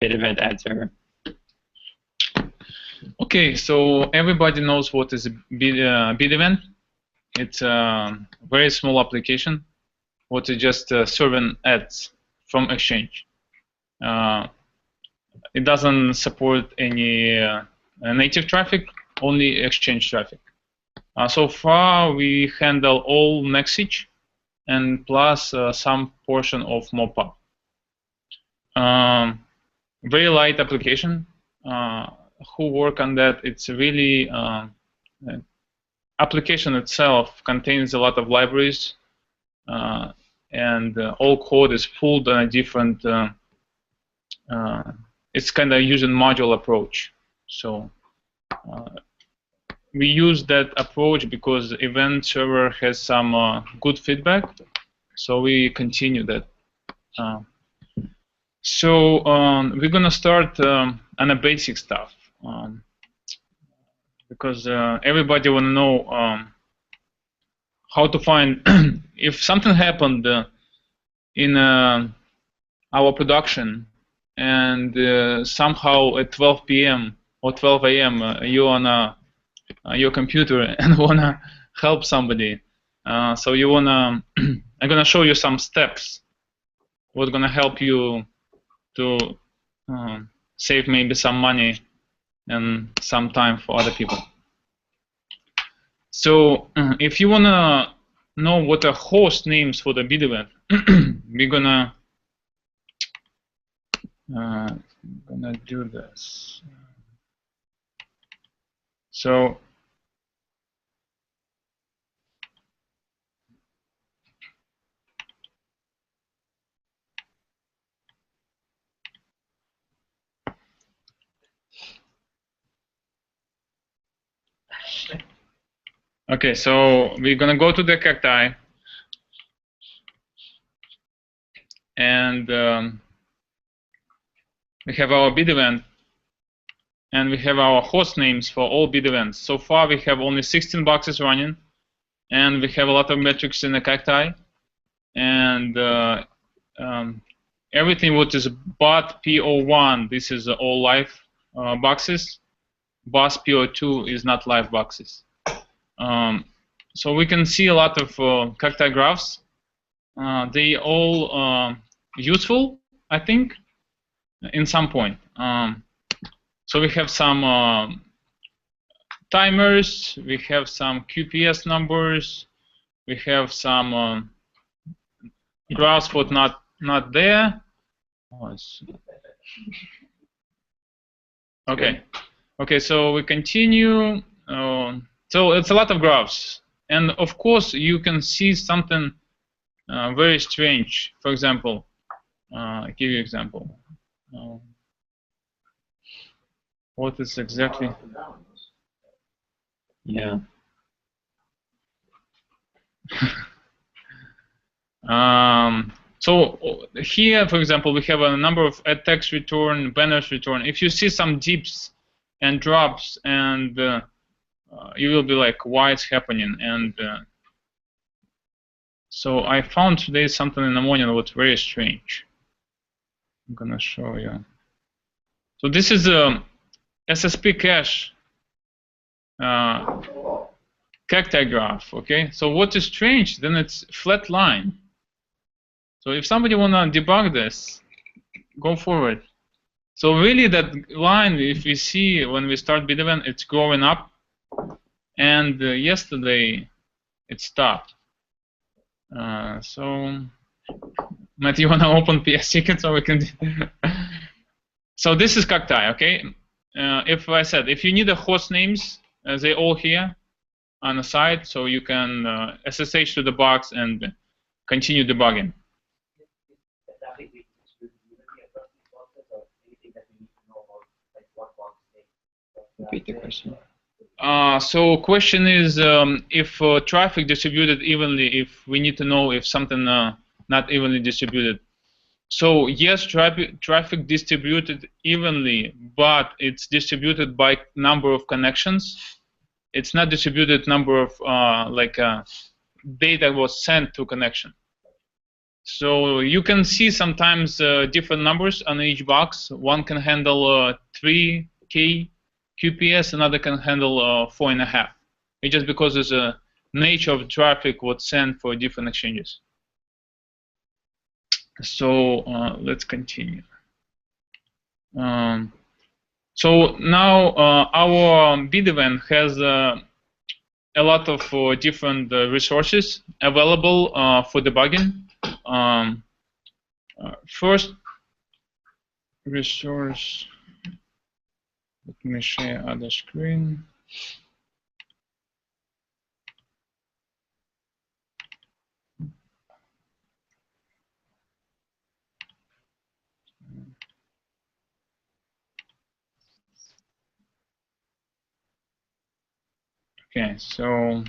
bit event ad server. Okay, so everybody knows what is a bid event. It's a very small application, what is just serving ads from Exchange. It doesn't support any native traffic, only Exchange traffic. So far, we handle all message and plus some portion of mop-up. Very light application. Who work on that? It's really application itself contains a lot of libraries, and all code is pulled on a different. It's kind of using module approach. So we use that approach because event server has some good feedback. So we continue that. So we're gonna start on the basic stuff because everybody wanna know how to find if something happened in our production and somehow at 12 p.m. or 12 a.m. You're on your computer and wanna help somebody. So you wanna I'm gonna show you some steps. What's gonna help you to save maybe some money and some time for other people. So if you wanna know what are host names for the bid event, we're gonna do this. So okay, so we're gonna go to the cacti and we have our bid event and we have our host names for all bid events. So far we have only 16 boxes running and we have a lot of metrics in the cacti and everything what is bot PO1, this is all live boxes. Boss PO2 is not live boxes. So we can see a lot of cacti graphs. They all useful, I think, in some point. So we have some timers, we have some QPS numbers, we have some graphs what not there. Okay. Okay, so we continue. So it's a lot of graphs, and of course you can see something very strange. For example, I'll give you an example. What is exactly? Yeah. So here, for example, we have a number of ad text return, banners return. If you see some dips and drops, and you will be like, why it's happening? And so I found today something in the morning that was very strange. I'm gonna show you. So this is a SSP cache cacti graph. Okay. So what is strange? Then it's flat line. So if somebody wanna debug this, go forward. So really that line, if we see when we start bid event, it's growing up. And yesterday it stopped. So Matt, you wanna open PS ticket so we can? So this is cacti, okay? If I said if you need the host names, they all here on the side, so you can SSH to the box and continue debugging. Repeat the question. So question is if traffic distributed evenly, if we need to know if something not evenly distributed. So yes, traffic distributed evenly, but it's distributed by number of connections. It's not distributed number of data was sent to connection. So you can see sometimes different numbers on each box. One can handle 3K QPS, another can handle 4.5. It's just because there's a nature of traffic what's sent for different exchanges. So let's continue. So now our bid event has a lot of different resources available for debugging. First resource, let me share other screen. Okay, so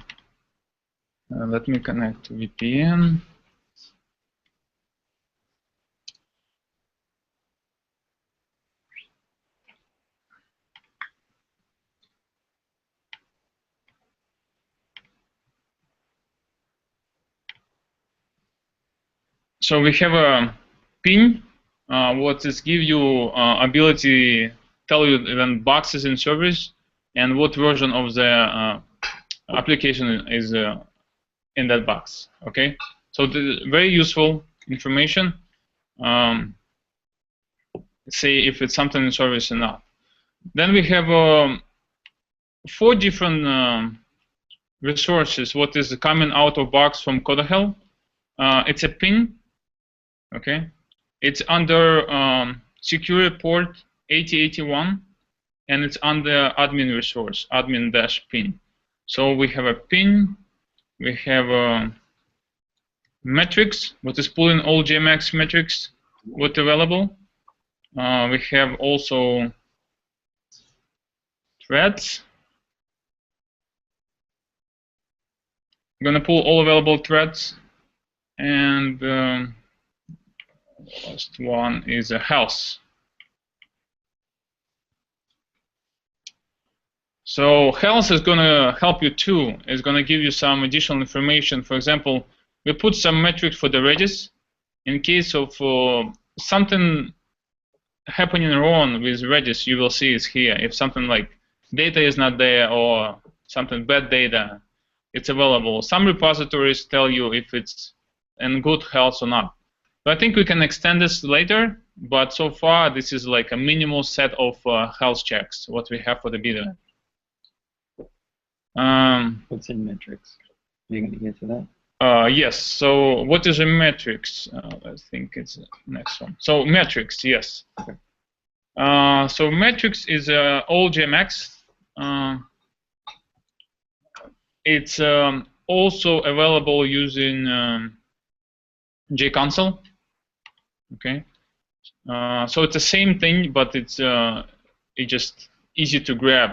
let me connect to VPN. So we have a pin. What is give you ability tell you when box is in service and what version of the application is in that box. Okay, so very useful information. Say if it's something in service or not. Then we have 4 different resources. What is coming out of box from CodaHell? It's a pin. Okay, it's under secure port 8081, and it's under admin resource, admin-pin. So we have a pin. We have a metrics, what is pulling all JMX metrics what available. We have also threads. I'm gonna pull all available threads, and last one is a health. So health is gonna help you too. It's gonna give you some additional information. For example, we put some metrics for the Redis in case of something happening wrong with Redis. You will see it's here. If something like data is not there or something bad data, it's available. Some repositories tell you if it's in good health or not. So I think we can extend this later, but so far this is like a minimal set of health checks what we have for the bidder. What's in metrics? Are you going to get to that? Yes. So what is a metrics? I think it's the next one. So metrics, yes. Okay. So metrics is all JMX. It's also available using JConsole. Okay. So it's the same thing, but it's just easy to grab.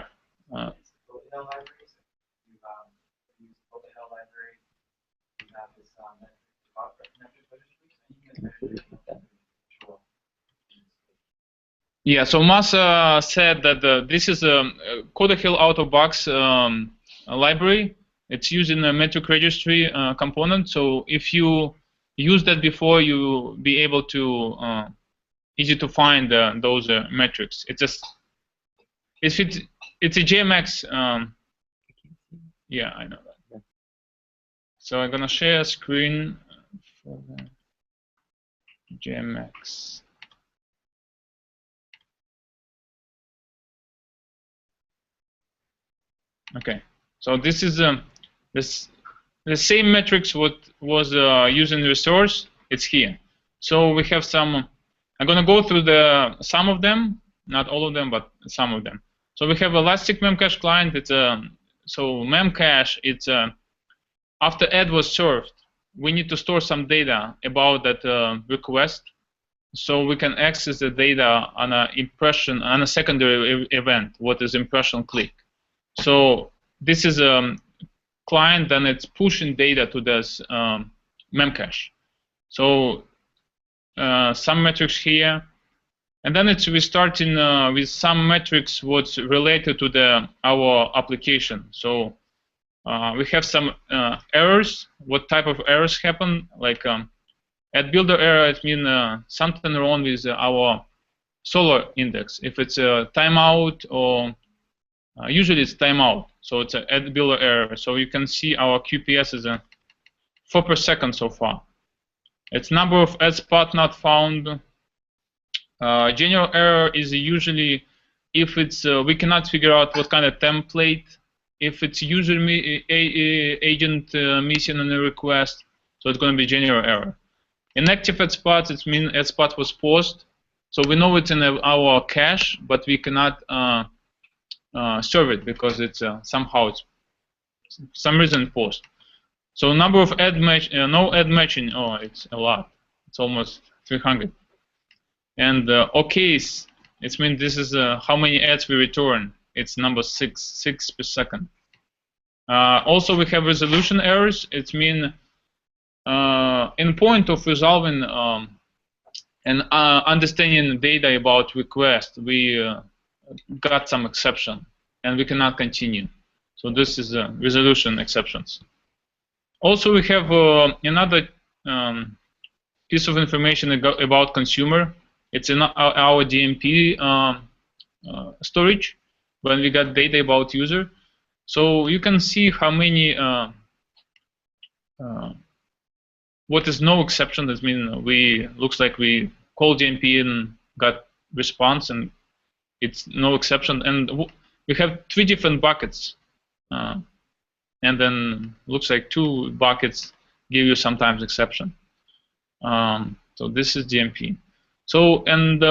Yeah, so Masa said that this is a CodaHill out-of-box library. It's using a metric registry component. So if you use that before, you'll be able to easy to find those metrics. It's just it's a JMX. Yeah, I know that. So I'm gonna share a screen for the JMX. Okay, so this is the same metrics what was using resource. It's here. So we have some. I'm gonna go through some of them, not all of them, but some of them. So we have Elastic Memcache client. It's so Memcache. It's after add was served, we need to store some data about that request, so we can access the data on a impression on a secondary event. What is impression click? So this is a client, then it's pushing data to this Memcache. So some metrics here, and then we're starting with some metrics what's related to our application. So we have some errors. What type of errors happen? Like At builder error, it means something wrong with our Solr index. If it's a timeout, or usually it's timeout, so it's an at builder error. So you can see our QPS is 4 per second so far. It's number of add spot not found. General error is usually if it's we cannot figure out what kind of template. If it's user agent missing in a request, so it's going to be general error. Inactive add spot, it means add spot was paused. So we know it's in our cache, but we cannot serve it because it's somehow it's some reason paused. So number of add match, no add matching. Oh, it's a lot. It's almost 300. And OKs, it means this is how many adds we return. It's number 6 per second. Also, we have resolution errors. It means in point of resolving and understanding data about request, we got some exception, and we cannot continue. So this is resolution exceptions. Also, we have another piece of information about consumer. It's in our DMP storage when we got data about user. So you can see how many, what is no exception. That means looks like we called DMP and got response, and it's no exception. And we have 3 different buckets. And then looks like 2 buckets give you sometimes exception. So this is DMP. So, and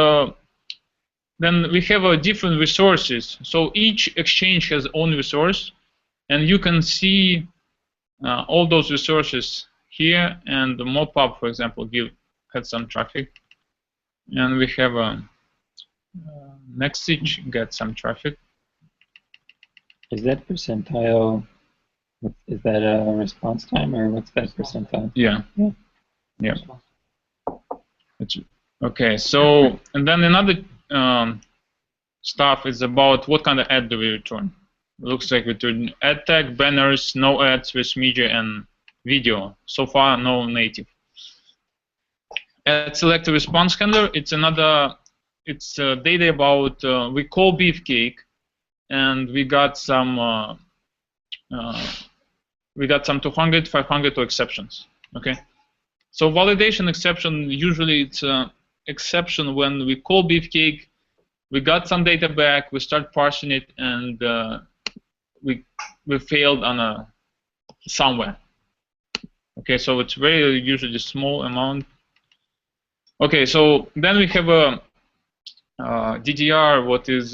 then we have different resources. So each exchange has own resource, and you can see all those resources here. And the mop-up, for example, had some traffic, and we have a Nextstitch get some traffic. Is that percentile? Is that a response time, or what's that percentile? Yeah. It's, okay. So, and then another stuff is about what kind of ad do we return. It looks like we return ad tag, banners, no ads with media and video. So far, no native. At select a response handler, it's another. It's data about we call beefcake, and we got some 200, 500 exceptions. Okay. So validation exception, usually it's exception when we call beefcake, we got some data back, we start parsing it, and we failed on somewhere. Okay, so it's very usually small amount. Okay, so then we have a DDR, what is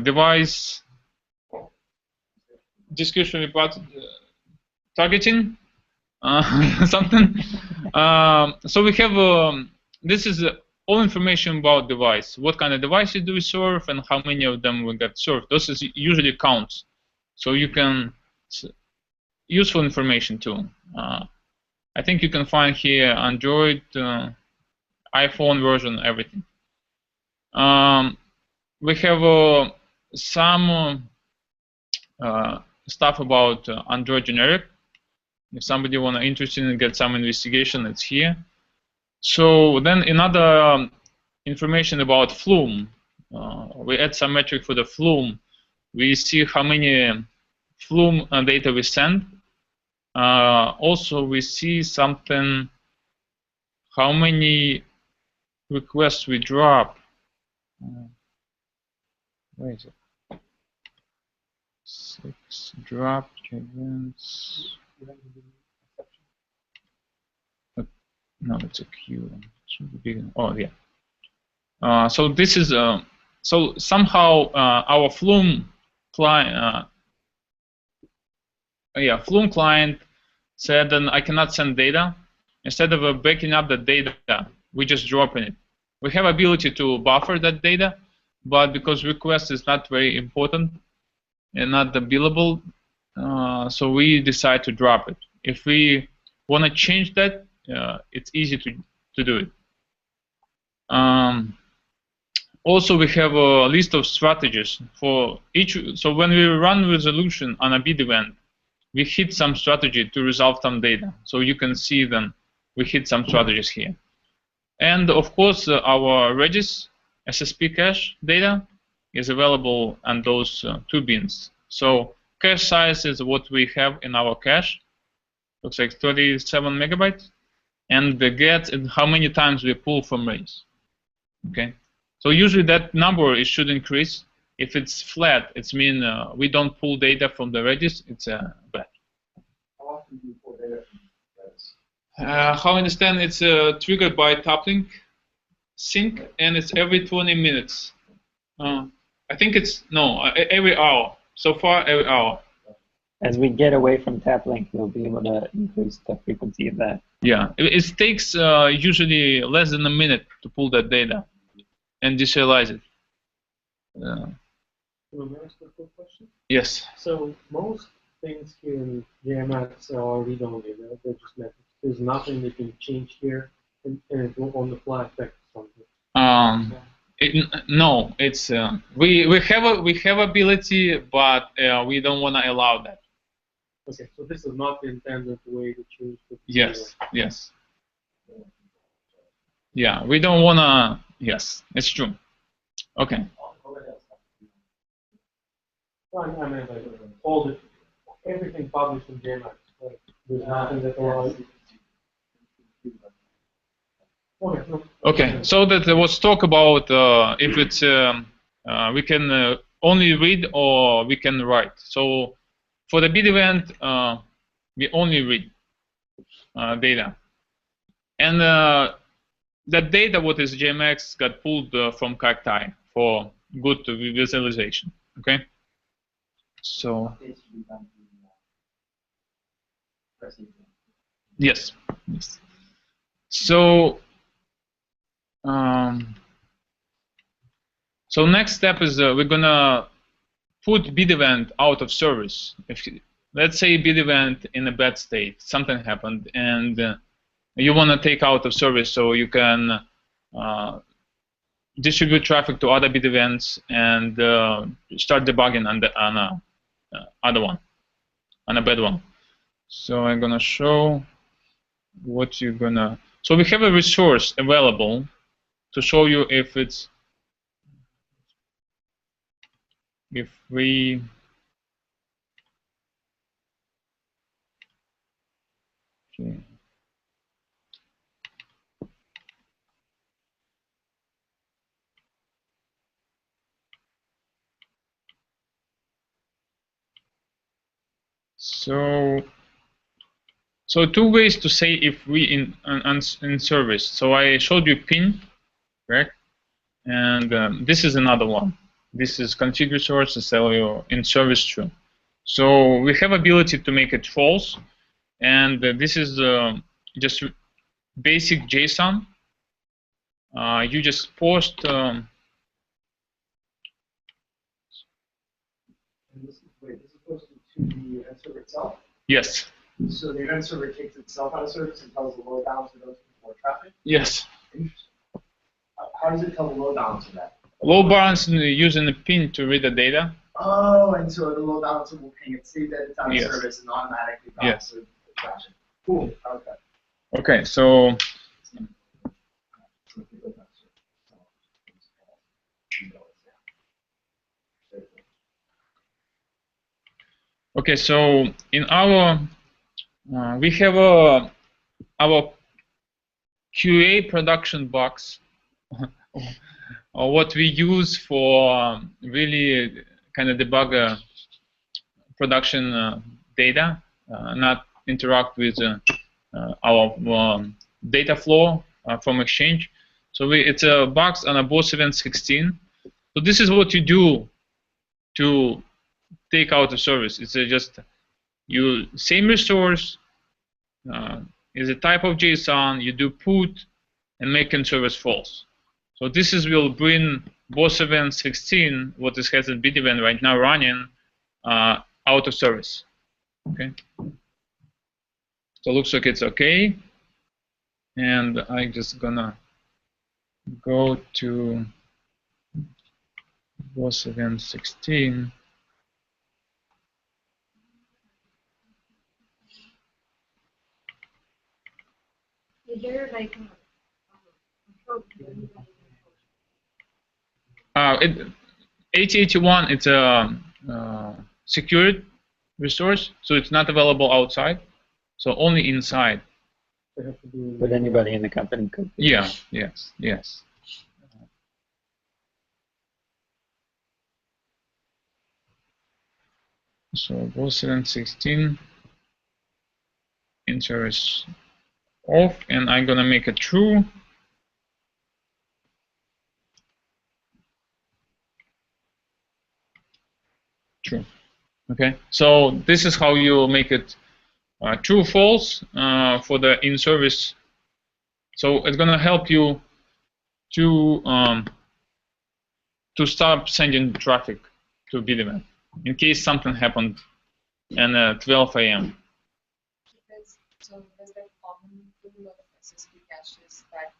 device discretionary targeting. Something. So we have this is all information about device. What kind of devices do we serve, and how many of them we get served. This is usually counts, so you can useful information too. I think you can find here Android, iPhone version, everything. We have some stuff about Android generic. If somebody interested in get some investigation, it's here. So then another information about Flume. We add some metric for the Flume. We see how many Flume data we send. Also, we see something, how many requests we drop. Where is it? 6 drop events. No, it's a queue. Oh, yeah. So this is so somehow our Flume client, Flume client said, then I cannot send data. Instead of backing up the data, we just dropping it. We have ability to buffer that data, but because request is not very important and not the billable, so we decide to drop it. If we want to change that, it's easy to do it. Also, we have a list of strategies for each. So when we run resolution on a bid event, we hit some strategy to resolve some data. So you can see then we hit some strategies here. And of course, our Redis SSP cache data is available on those two bins. So cache size is what we have in our cache. Looks like 37 megabytes. And the get is how many times we pull from Redis. Okay. So usually that number it should increase. If it's flat, it means we don't pull data from the Redis. It's bad. How often do you pull data from Redis? How I understand, it's triggered by toppling sync, and it's every 20 minutes. I think it's every hour. So far, every hour. As we get away from TapLink, we'll be able to increase the frequency of that. Yeah, it takes usually less than a minute to pull that data and deserialize it. Can I ask a quick question? Yes. So most things here in JMX are read-only. They're just metrics. There's nothing that can change here, and it will on the fly affect something. No, it's we have ability, but we don't want to allow that. Okay, so this is not the intended way to choose. Yes, yes. Yeah, we don't want to. Yes, it's true. Okay. I mean, like, all the everything published in JMX. Like, there's nothing that allows. Okay, so that there was talk about if it's we can only read or we can write. So for the bid event, we only read data, and that data, what is JMX, got pulled from Cacti for good visualization. Okay, so yes, yes. So. So next step is we're gonna put bid event out of service. Let's say bid event in a bad state, something happened, and you want to take out of service so you can distribute traffic to other bid events and start debugging on a other one, on a bad one. So I'm gonna show what you're gonna. So we have a resource available to show you if it's. If we okay. So two ways to say if we in service. So I showed you pin, correct? And this is another one. This is configure source to tell you in service true. So we have ability to make it false, and this is just basic JSON. You just post. Wait, this is posted to the event server itself? Yes. So the event server takes itself out of service and tells the load balancer those more traffic? Yes. Interesting. How does it tell the load balancer that? Load balancer using a pin to read the data. Oh, and so the load balancer will ping it, see that it's out of Yes. service and automatically Yes. balancer. Gotcha. Cool. Okay. Okay, so in our we have our QA production box, or what we use for really kind of debug production data, not interact with our data flow from Exchange. So it's a box on a boss event 16. So this is what you do to take out a service. It's just you same resource is a type of JSON. You do put and make in service false. So this is will bring boss event 16, what is has a bid event right now running, out of service. Okay. So it looks like it's okay. And I'm just gonna go to boss event 16. like it, 8081, it's a secured resource, so it's not available outside, so only inside. They have to be But anybody in the company could. Yeah, yes, yes. So go 716, interest off, and I'm gonna make it true. True. Okay, so this is how you make it true false for the in service. So it's gonna help you to stop sending traffic to BDMan in case something happened at 12 a.m. So there's that common pool of SSD caches that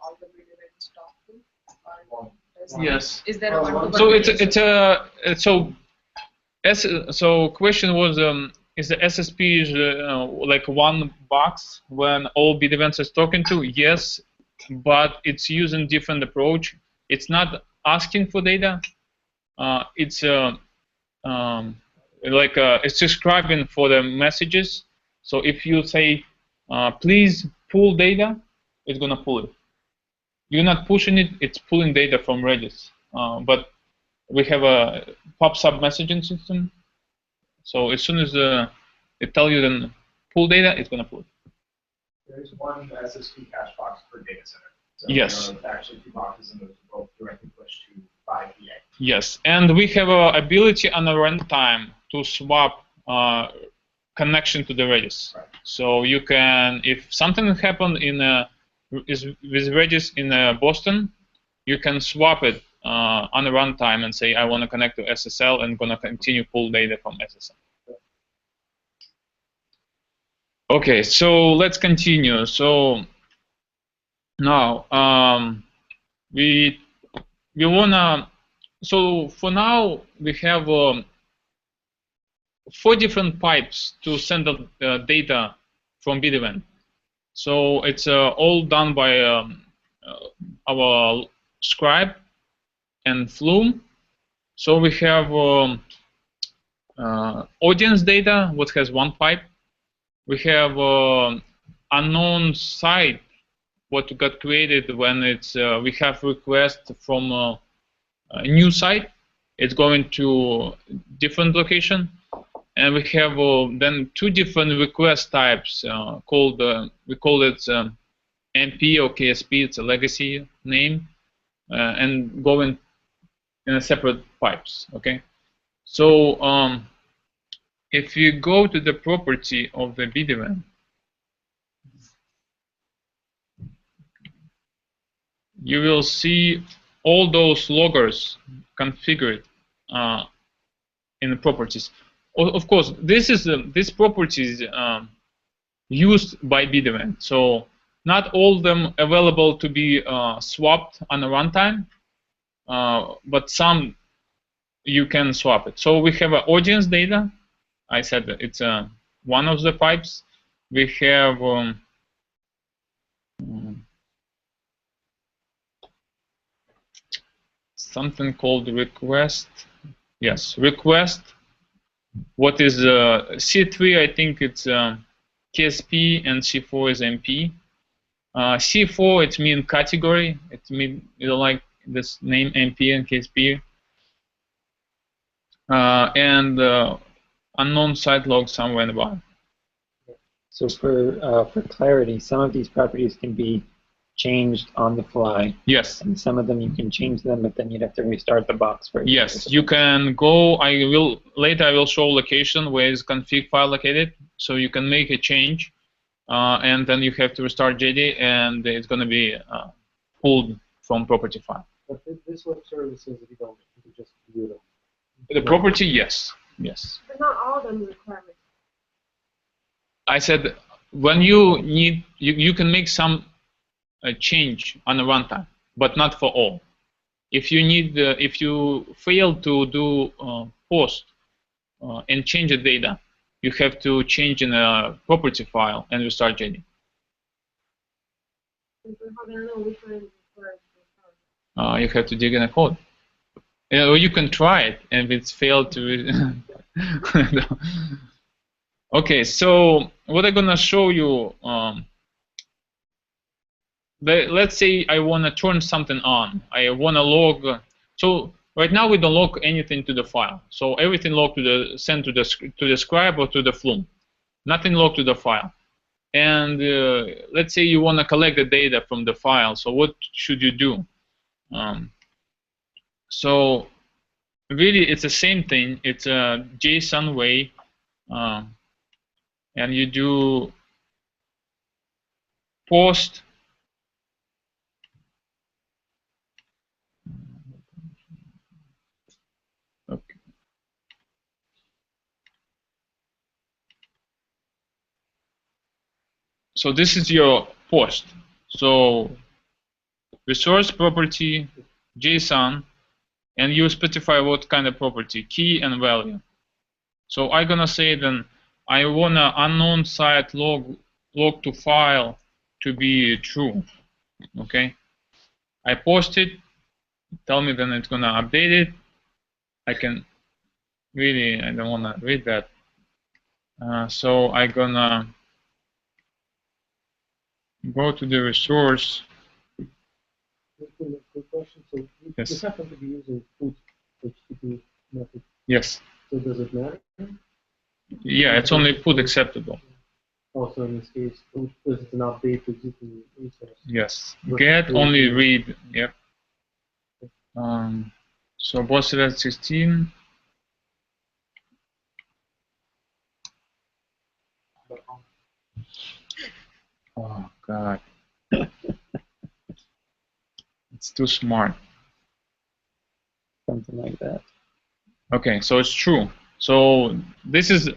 all the video events talk to? Or Yes. Is there a one-to-one So so question was is the SSP like one box when all bit events is talking to? Yes, but it's using different approach. It's not asking for data. It's it's describing for the messages. So if you say please pull data, it's gonna pull it. You're not pushing it; it's pulling data from Redis. But we have a pop-sub messaging system. So as soon as it tells you then pull data, it's gonna pull it. There's one SSP cache box per data center. So Yes. there are actually two boxes, and those are both directly pushed to 5 PA. Yes, and we have a ability on a runtime to swap connection to the Redis. Right. So you can, if something happened with Redis in Boston, you can swap it on a runtime and say I want to connect to SSL and gonna continue pull data from SSL. Okay, so let's continue. So now we wanna. So for now we have 4 different pipes to send the data from bit event. So it's all done by our scribe and Flume. So we have audience data, what has 1 pipe. We have unknown site, what got created when it's we have request from a new site. It's going to different location. And we have then 2 different request types called, we call it MP or KSP, it's a legacy name, and going in a separate pipes, okay? So if you go to the property of the bit event, you will see all those loggers configured in the properties. Of course, this properties used by bit event. So not all of them available to be swapped on a runtime, but some you can swap it. So we have audience data. I said that it's one of the pipes. We have something called request. Yes, request. What is C3? I think it's KSP, and C4 is MP. C4 it means category. It means like this name MP and KSP. And unknown site log somewhere in the bottom. So for clarity, some of these properties can be changed on the fly. Yes. And some of them you can change them, but then you'd have to restart the box for Yes, you can go. Later I will show location where is config file located, so you can make a change, and then you have to restart JD, and it's going to be pulled from property file. But this web service says if you don't, you can just view them. The property, yes, yes. But not all of them requirements. I said when you need, you can make some change on a runtime, but not for all. If you need, if you fail to do post and change the data, you have to change in a property file and restart JD. How can I know which one is correct? You have to dig in a code. Or you can try it, and if it's failed to. Okay, so what I'm gonna show you. Let's say I want to turn something on. I want to log. So right now we don't log anything to the file. So everything logged to the sent to the scribe or to the Flume. Nothing logged to the file. And let's say you want to collect the data from the file. So what should you do? So really, it's the same thing. It's a JSON way, and you do post. Okay. So this is your post. So resource property, JSON, and you specify what kind of property, key and value. So I'm gonna say then I want an unknown site log to file to be true. Okay. I post it. Tell me then it's gonna update it. I can really, I don't wanna read that. So I'm gonna go to the resource. Quick question. So Yes. you happen to be using put HTTP method. Yes. So does it matter? Yeah, it's only put acceptable. Also, in this case, put is an update to existing resource. Yes. Get only read. Yep. So boss select 16. Oh God. It's too smart. Something like that. Okay, so it's true. So this is,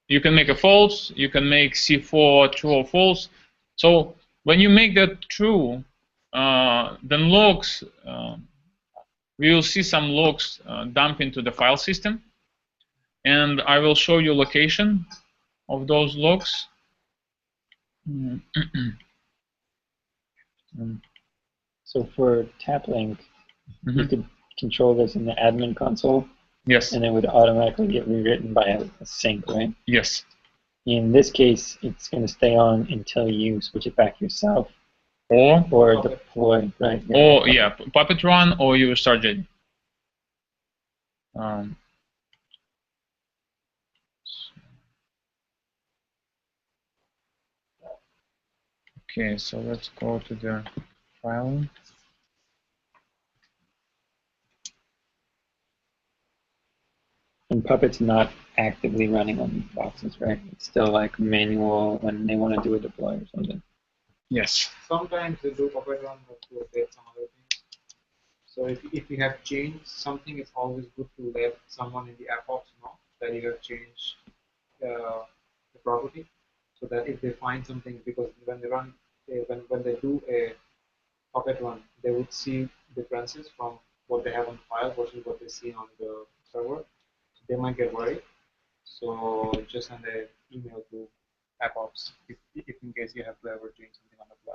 you can make a false, you can make C4 true or false. So when you make that true, then logs, we will see some logs dump into the file system. And I will show you location of those logs. So for tap link, you Mhm. could control this in the admin console, Yes. and it would automatically get rewritten by a sync, right? Yes. In this case, it's going to stay on until you switch it back yourself or deploy, right? Yeah. Or yeah, Puppet run or you start JD. Okay, so let's go to the file. And Puppet's not actively running on these boxes, right? It's still like manual when they want to do a deploy or something. Yes. Sometimes they do Puppet run to update some other things. So if you have changed something, it's always good to let someone in the app ops know that you have changed the property, so that if they find something, because when they run, when they do a Puppet run, they would see differences from what they have on file versus what they see on the server. They might get worried. So just send an email to app ops if in case you have to ever change something on the fly.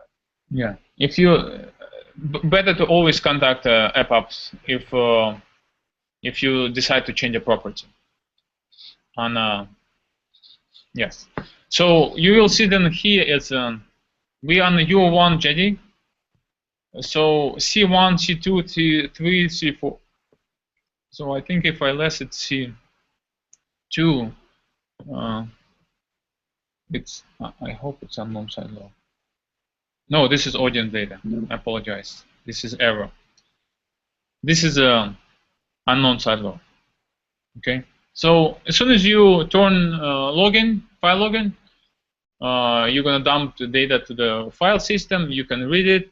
Yeah. If you better to always contact app ops if you decide to change a property. On yes. So you will see then here it's we on the U1 JD. So C1, C2, C3, C4. So I think if I less it C2, it's I hope it's unknown side law. No, this is audience data. I apologize. This is error. This is a unknown side law. Okay. So as soon as you turn login, file login, you're gonna dump the data to the file system. You can read it.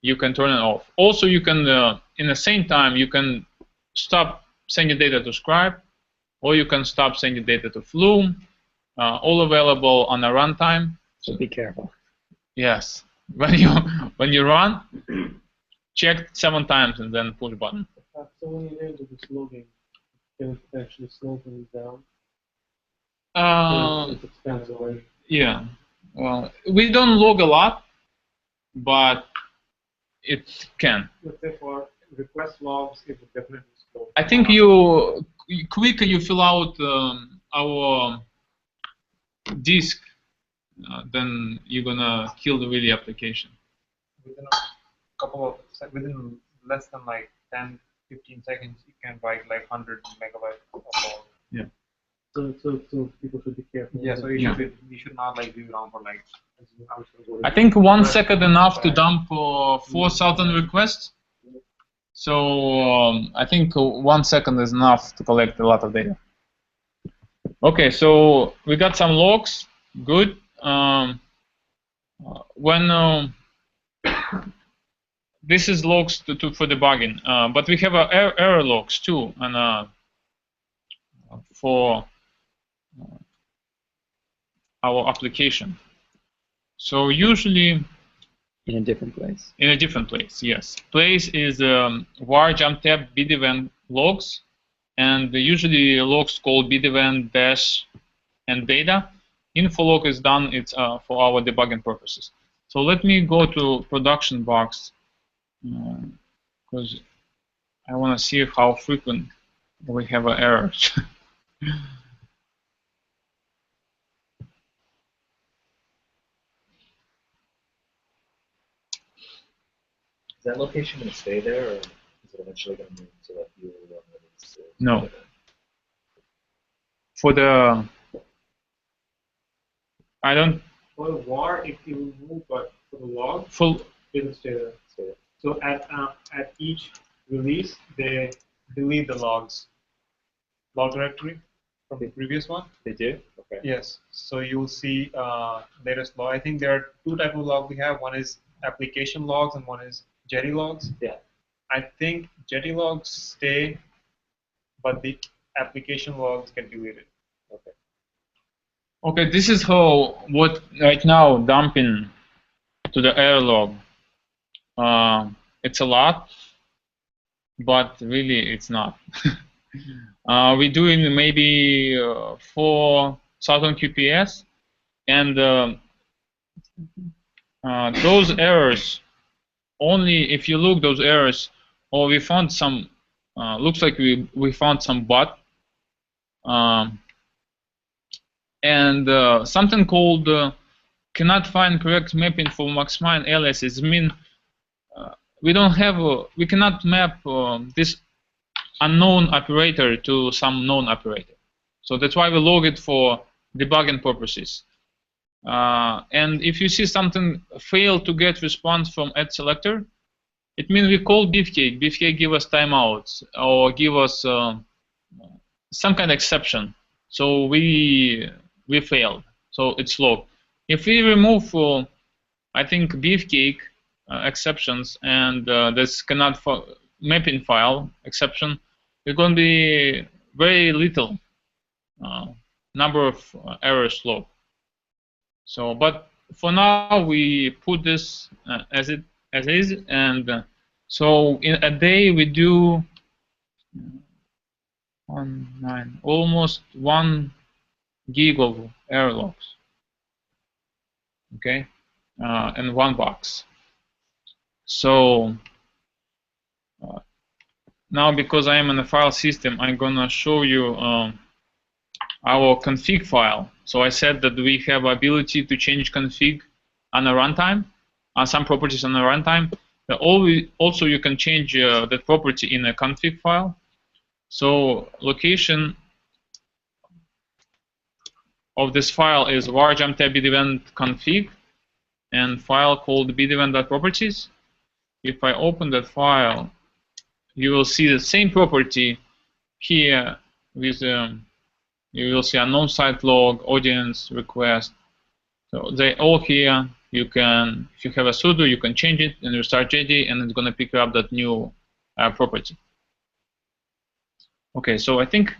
You can turn it off. Also, you can in the same time you can stop sending data to Scribe, or you can stop sending data to Flume. All available on a runtime. So be careful. Yes. When you run, check 7 times and then push button. So when you enter this logging, can it actually slow things down? It expands away. Yeah. We don't log a lot. but it can. Let's say for request logs, it would definitely slow. I think quicker you fill out our disk, then you're gonna kill the really application. Within a couple of within less than like 10-15 seconds, you can write like 100 megabytes of log. Yeah. So people should be careful. Yeah. So you should not like leave it on for like. I think 1 second enough to dump 4,000 requests. So I think 1 second is enough to collect a lot of data. Okay, so we got some logs. Good. When this is logs for debugging, but we have error logs too, and for our application. So usually In a different place. in a different place, yes. Place is var jump tab bid event logs, and usually logs called bid event dash and data. Info log is done. It's for our debugging purposes. So let me go to production box because I want to see how frequent we have errors. Is that location going to stay there, or is it eventually going to move so that you will release it? No. For the I don't. For the var, if you move, but for the log, Full. it will stay there. So at each release, they delete the log directory from the previous one. They do? Okay. Yes. So you'll see latest log. I think there are two types of logs we have. One is application logs and one is Jetty logs. Yeah. I think Jetty logs stay, but the application logs get deleted. Okay. Okay, this is how what right now dumping to the error log. It's a lot, but really it's not. We're doing maybe 4,000 QPS, and those errors, only if you look those errors, or we found some, looks like we found some bot, and something called cannot find correct mapping for maximize aliases. Mean we don't have we cannot map this unknown operator to some known operator. So that's why we log it for debugging purposes. And if you see something fail to get response from add selector, it means we call Beefcake. Beefcake give us timeouts or give us some kind of exception. So we failed. So it's logged. If we remove, I think Beefcake exceptions and this cannot mapping file exception, it's going to be very little number of errors logged. So, but for now we put this as is, and so in a day we do almost 1 gig of error logs. Okay, in one box. So now, because I am in a file system, I'm gonna show you our config file. So I said that we have ability to change config on a runtime, some properties on a runtime. Also, you can change that property in a config file. So location of this file is var jump tab bid event config, and file called bid event.properties. If I open that file, you will see the same property here with you will see unknown site log, audience, request. So they all here. You can, if you have a sudo, you can change it and restart JD, and it's going to pick up that new property. Okay, so I think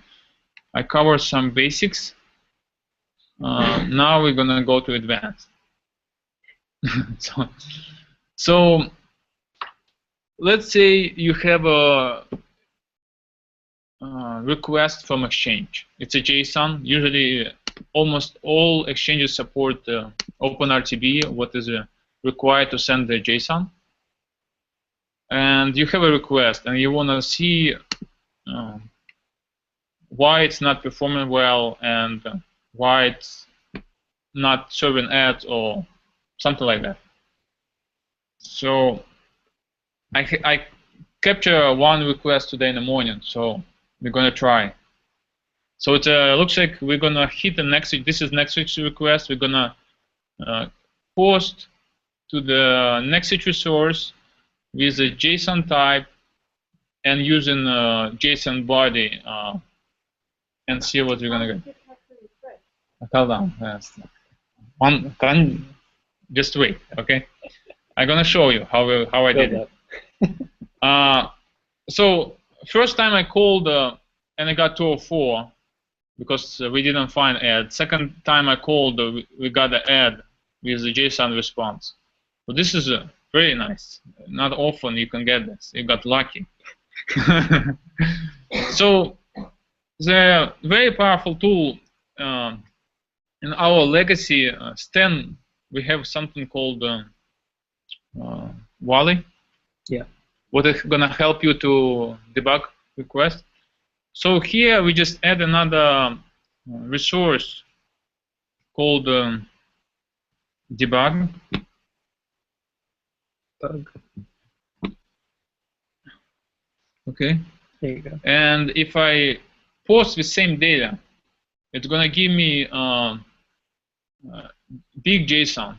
I covered some basics. Now we're going to go to advanced. so let's say you have a request from Exchange. It's a JSON. Usually, almost all exchanges support OpenRTB. What is required to send the JSON. And you have a request, and you want to see why it's not performing well and why it's not serving ads or something like that. So I capture one request today in the morning, so we're gonna try. So it looks like we're gonna hit the next. This is next week's request. We're gonna post to the next resource with a JSON type and using JSON body and see what we're gonna get. Hold on. Yes. Just wait, okay? I'm gonna show you how I did it. So first time I called and I got 204 because we didn't find ad. Second time I called, we got the ad with the JSON response. So this is very nice. Not often you can get this. You got lucky. So the very powerful tool in our legacy Stan, we have something called Wally. Yeah. What is gonna help you to debug request. So here we just add another resource called debug. Okay. There you go. And if I post the same data, it's gonna give me big JSON,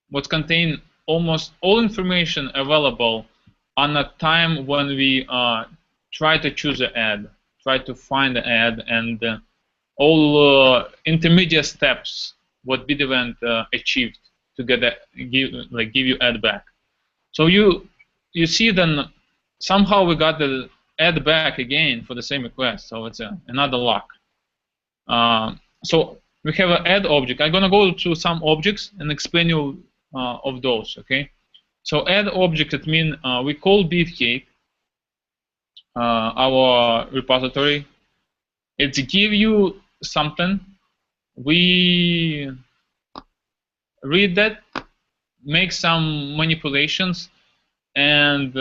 what contain almost all information available on a time when we try to choose an ad, try to find an ad, and all intermediate steps what bid event achieved to get give you ad back. So you see then somehow we got the ad back again for the same request. So it's another luck. So we have an ad object. I'm gonna go to some objects and explain you of those. Okay. So add object, it means we call beefcake our repository. It give you something. We read that, make some manipulations, and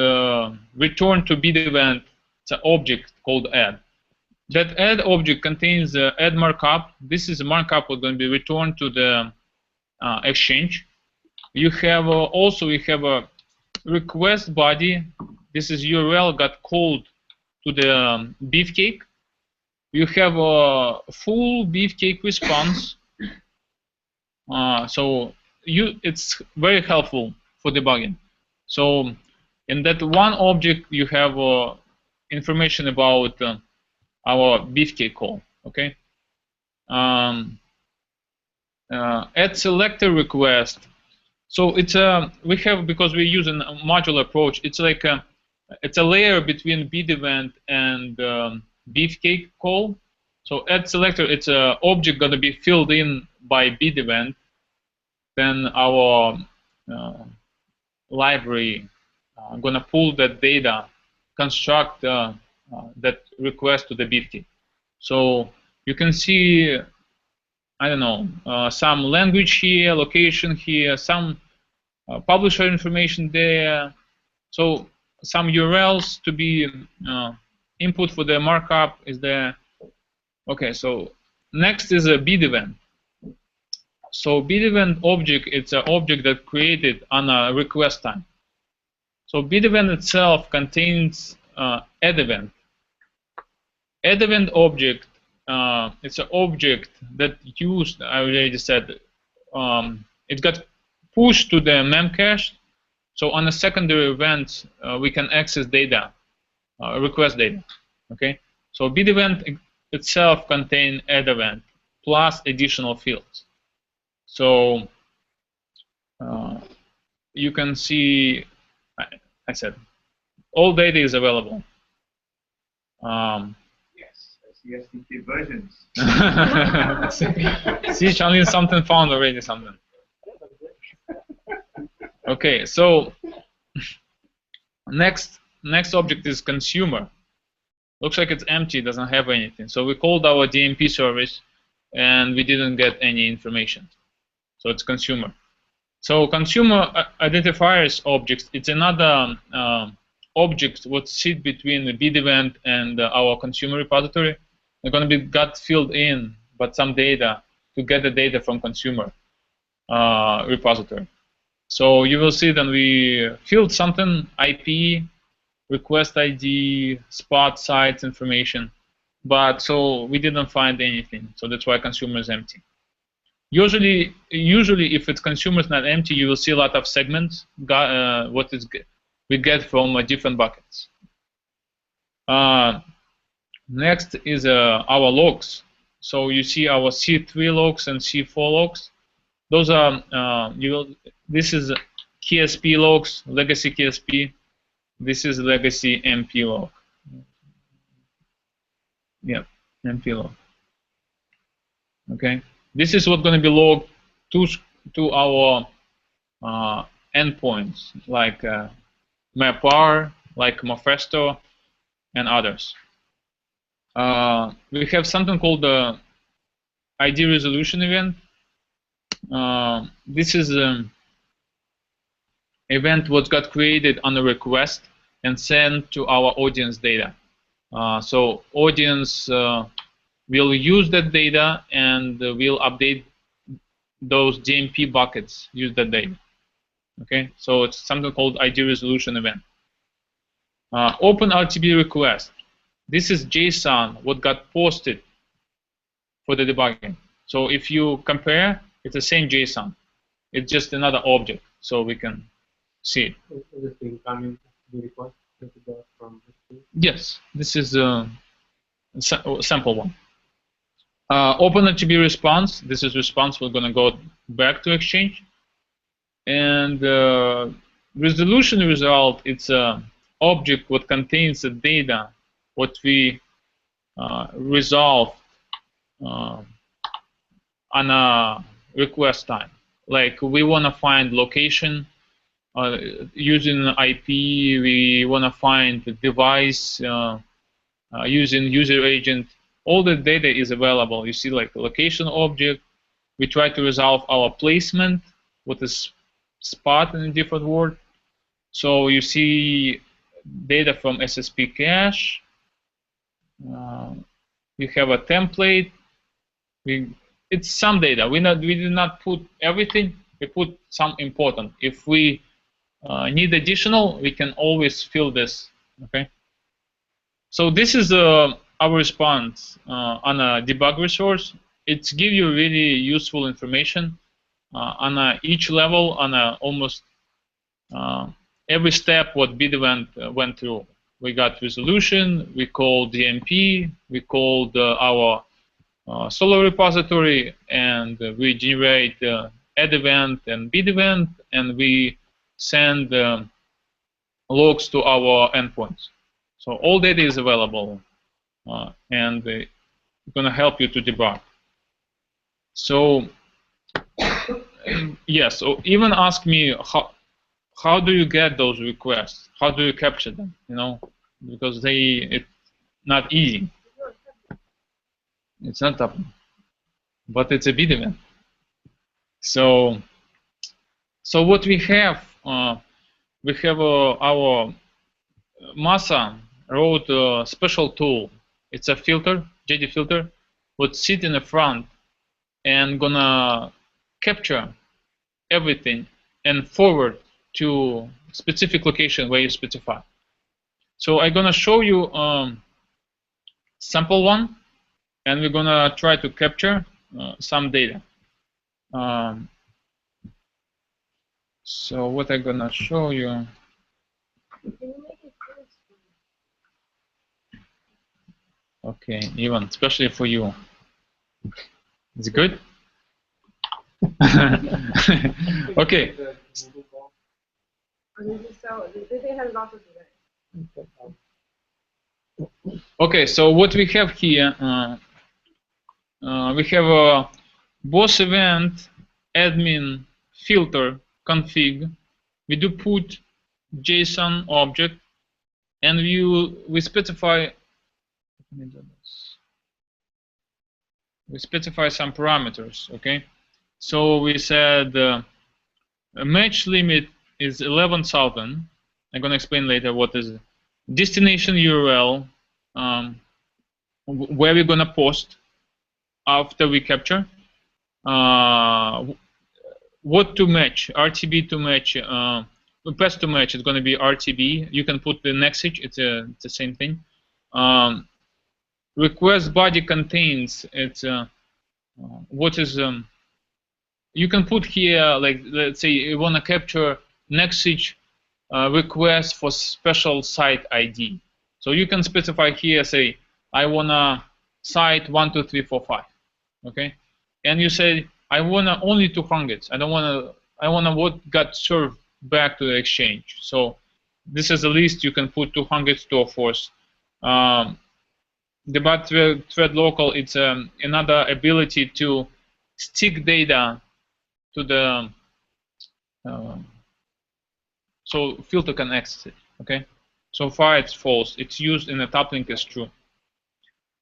return to bid event the object called add. That add object contains add markup. This is a markup that's going to be returned to the exchange. You have also you have a request body. This is URL got called to the beefcake. You have a full beefcake response. So it's very helpful for debugging. So in that one object you have information about our beefcake call. Okay. Add selector request. So it's we have, because we're using a modular approach, it's like it's a layer between bid event and beefcake call. So add selector, it's an object going to be filled in by bid event. Then our library going to pull that data, construct that request to the beefcake. So you can see, I don't know, some language here, location here, some publisher information there. So some URLs to be input for the markup is there. Okay, so next is a bid event. So bid event object, it's an object that created on a request time. So bid event itself contains add event. Add event object, it's an object that used, I already said, it got pushed to the memcache. So on a secondary event, we can access data, request data. Okay. So bid event itself contains add event plus additional fields. So you can see, I said, all data is available. Yes, SDK versions. See, Charlie, something found already, something. Okay, so next object is consumer. Looks like it's empty, doesn't have anything. So we called our DMP service, and we didn't get any information. So it's consumer. So consumer identifiers objects, it's another object what sit between the bid event and our consumer repository. They're going to be got filled in, but some data to get the data from consumer repository. So you will see that we filled something, IP, request ID, spot sites information, but so we didn't find anything. So that's why consumer is empty. Usually, if it's consumer is not empty, you will see a lot of segments. What is we get from different buckets. Next is our logs. So you see our C3 logs and C4 logs. Those are this is KSP logs, legacy KSP. This is legacy MP log. Yeah, MP log. Okay, this is what's going to be logged to our endpoints like MapR, like Mofesto, and others. We have something called the ID resolution event. This is an event what got created on a request and sent to our audience data. So audience will use that data and will update those DMP buckets, use that data. Okay, so it's something called ID resolution event. Open RTB request. This is JSON, what got posted for the debugging. So if you compare, it's the same JSON. It's just another object, so we can see it. Is this the incoming request that you got from this? Yes, this is a sample one. Open RTB response. This is response. We're going to go back to Exchange. And resolution result, it's a object what contains the data what we resolve on a request time. Like we want to find location using IP. We want to find the device using user agent. All the data is available. You see, like location object. We try to resolve our placement with a spot in a different word. So you see data from SSP cache. You have a template. It's some data. We did not put everything. We put some important. If we need additional, we can always fill this. Okay. So this is our response on a debug resource. It's give you really useful information on each level, on almost every step what bid event went through. We got resolution, we called DMP, we called our Solo repository, and we generate add event and bid event, and we send logs to our endpoints. So all data is available, and it's going to help you to debug. So yes, so even ask me how do you get those requests? How do you capture them? You know, because it's not easy. It's not up, but it's a bid event. So what we have our Masa wrote a special tool. It's a filter, JD filter, would sit in the front and gonna capture everything and forward to specific location where you specify. So I'm gonna show you sample one, and we're gonna try to capture some data. So what I'm gonna show you. Okay, Ivan, especially for you. Is it good? Okay. Okay, so what we have here, we have a boss event, admin, filter, config. We do put JSON object, and we specify. We specify some parameters. Okay, so we said match limit is 11,000. I'm going to explain later what is it. Destination URL, where we're going to post after we capture. What to match, RTB to match, pass to match is going to be RTB. You can put the message, it's the same thing. Request body contains, it's what is, you can put here, like, let's say you want to capture message request for special site ID. So you can specify here, say, I want to site 1, 2, 3, 4, 5. Okay? And you say, I want to only 200. I don't want to, I want to what got served back to the exchange. So this is a list, you can put 200 to a force. Debug thread local, it's another ability to stick data to the, so filter can access it, okay? So far it's false, it's used in a top link as true.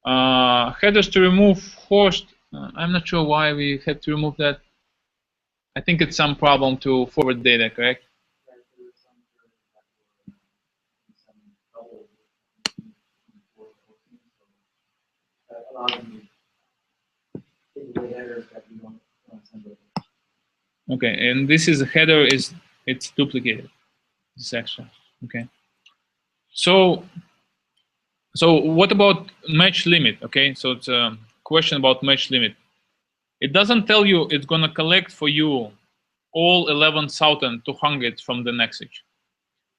Headers to remove host, I'm not sure why we had to remove that. I think it's some problem to forward data, correct? Okay, and this is a header, it's duplicated, this extra, okay? So what about match limit, okay? So it's a question about match limit. It doesn't tell you it's gonna collect for you all 11,200 from the message.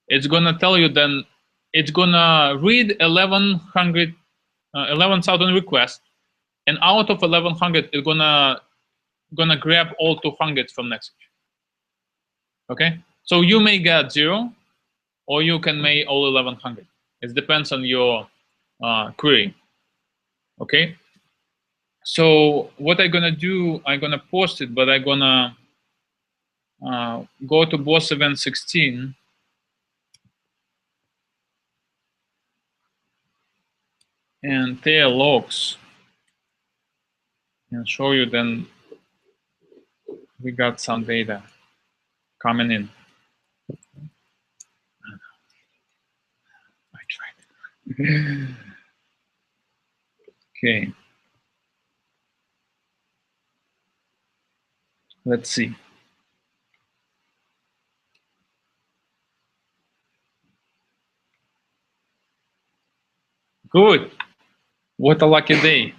It's gonna tell you then it's gonna read 11,000 requests, and out of 1100 it's gonna grab all 200 from message. Okay, so you may get 0, or you can make all 1100. It depends on your query. Okay. So what I'm gonna do, I'm gonna post it, but I'm gonna go to boss event 16. And tail logs, and show you then we got some data coming in. I tried. Okay. Let's see. Good. What a lucky day.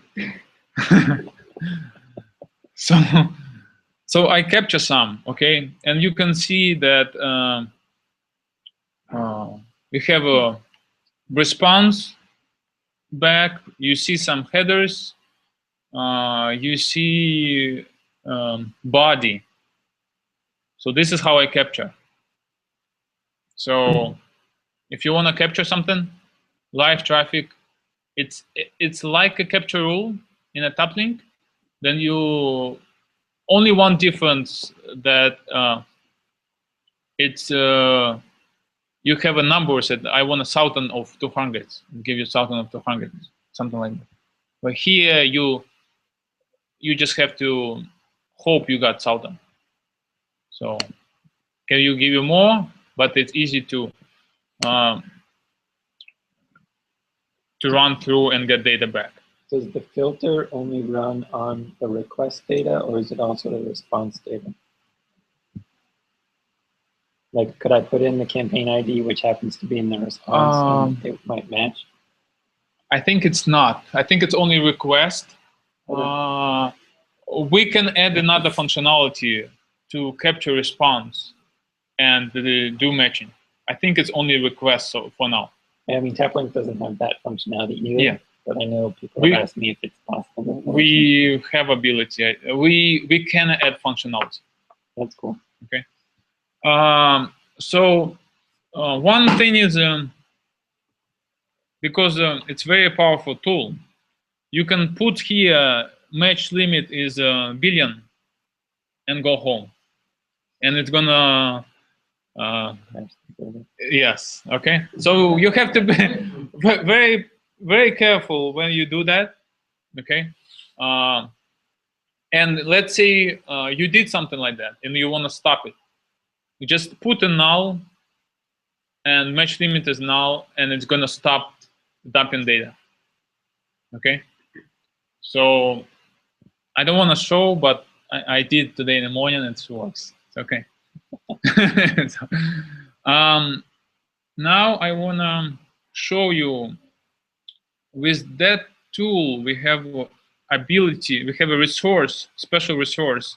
So I capture some, okay, and you can see that we have a response back. You see some headers. You see body. So this is how I capture. So if you want to capture something, live traffic, it's like a capture rule in a top link. Then you only one difference that it's you have a number that I want 1,000 of 200, give you 1,000 of 200, something like that. But here you just have to hope you got 1,000. So can you give you more? But it's easy to run through and get data back. Does the filter only run on the request data, or is it also the response data? Like, could I put in the campaign ID, which happens to be in the response, and it might match? I think it's not. I think it's only request. Okay. We can add another functionality to capture response and do matching. I think it's only request so for now. I mean, TapLink doesn't have that functionality either. Yeah. But I know people have asked me if it's possible. We have ability. We can add functionality. That's cool. Okay. So one thing is because it's very powerful tool, you can put here match limit is a billion and go home, and it's gonna yes, okay. So you have to be very, very careful when you do that, okay. And let's say you did something like that and you want to stop it. You just put a null, and match limit is null, and it's gonna stop dumping data. Okay. So I don't want to show, but I did today in the morning, and it works. It's okay. So, now I want to show you, with that tool, we have ability, we have a resource, special resource,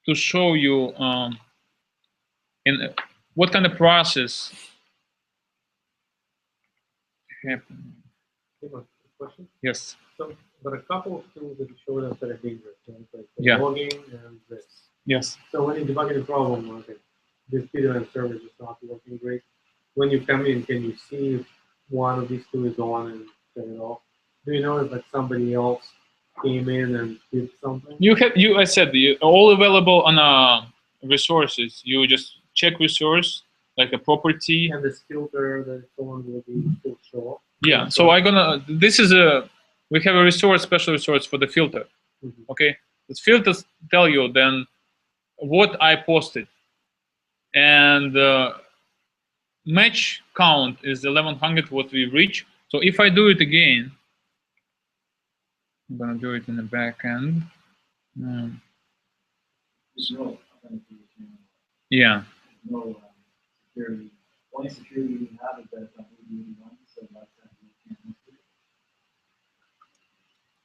to show you in what kind of process happened. Question? Yes. So, but a couple of tools that you showed us that are dangerous, right? Like the Yeah. logging and this. Yes. So when you debug a problem, okay, this PWM server is not working great. When you come in, can you see if one of these two is on and turn it off? Do you know if like somebody else came in and did something? I said all available on resources. You just check resource, like a property. And this filter that it's on will be still show up? Yeah. So we have a resource, special resource for the filter. Mhm. Okay. This filters tell you then what I posted, and match count is 1100 what we reach. So if I do it again, I'm gonna do it in the back end. There's no authentication. Yeah. There's no security. Only security you have is that it's on 8081, so that's that you can't miss it.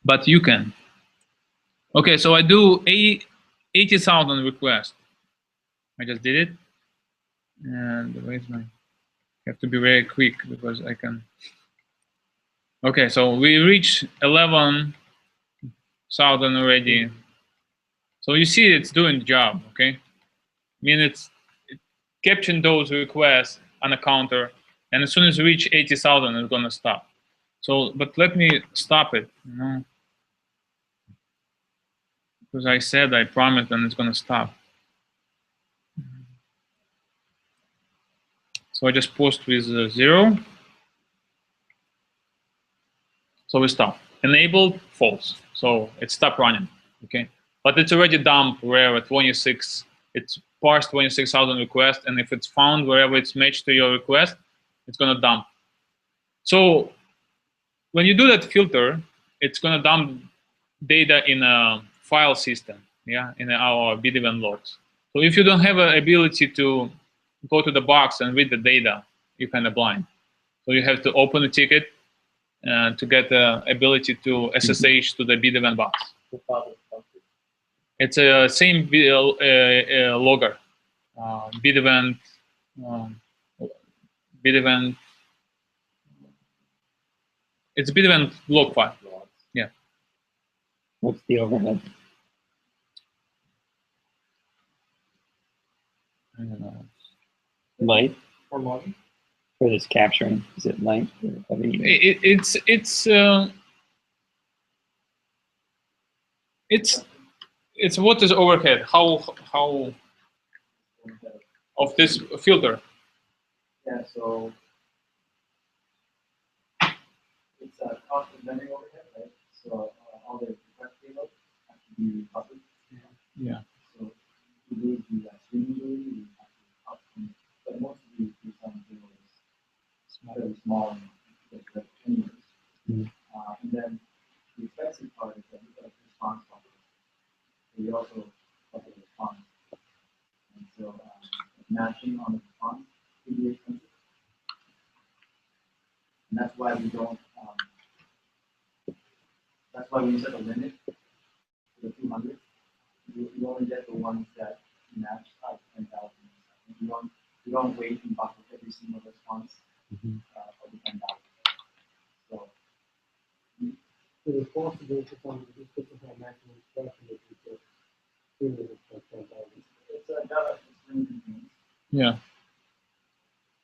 But you can. Okay, so I do 80,000 requests. I just did it, and where's my? Have to be very quick because I can. Okay, so we reach 11,000 already. So you see, it's doing the job. Okay, I mean it's capturing those requests on a counter, and as soon as we reach 80,000, it's gonna stop. So, but let me stop it, you know, because I said I promised, and it's gonna stop. So I just post with 0. So we stop. Enabled, false. So it stopped running. Okay, but it's already dumped wherever 26. It's parsed 26,000 requests, and if it's found wherever it's matched to your request, it's gonna dump. So when you do that filter, it's gonna dump data in a file system, yeah, in our BDVN logs. So if you don't have an ability to go to the box and read the data, you're kind of blind. So you have to open a ticket to get the ability to SSH to the BDVN box. It's a same logger, BDVN, BDVN. It's BDVN log file. Yeah. What's the overhead? I don't know. Light For logging? for this capturing? Is it light or heavy? It's what is overhead? How of this filter? Yeah, so it's a constant memory overhead, right? So all the request payloads have to be public. Yeah. So to lose the streaming ability, you have to custom, but most of these payload is fairly small and like anyways. And then the expensive part is that you got a response buffer. So you also have a response. And so matching on the response can be expensive. And that's why we don't, that's why we set a limit to the 200. You only get the ones that match up 10,000. You don't wait and buffer every single response for the 10,000. So The responsibility for some of these different maximum expression that you get. it's a data string contains. Yeah.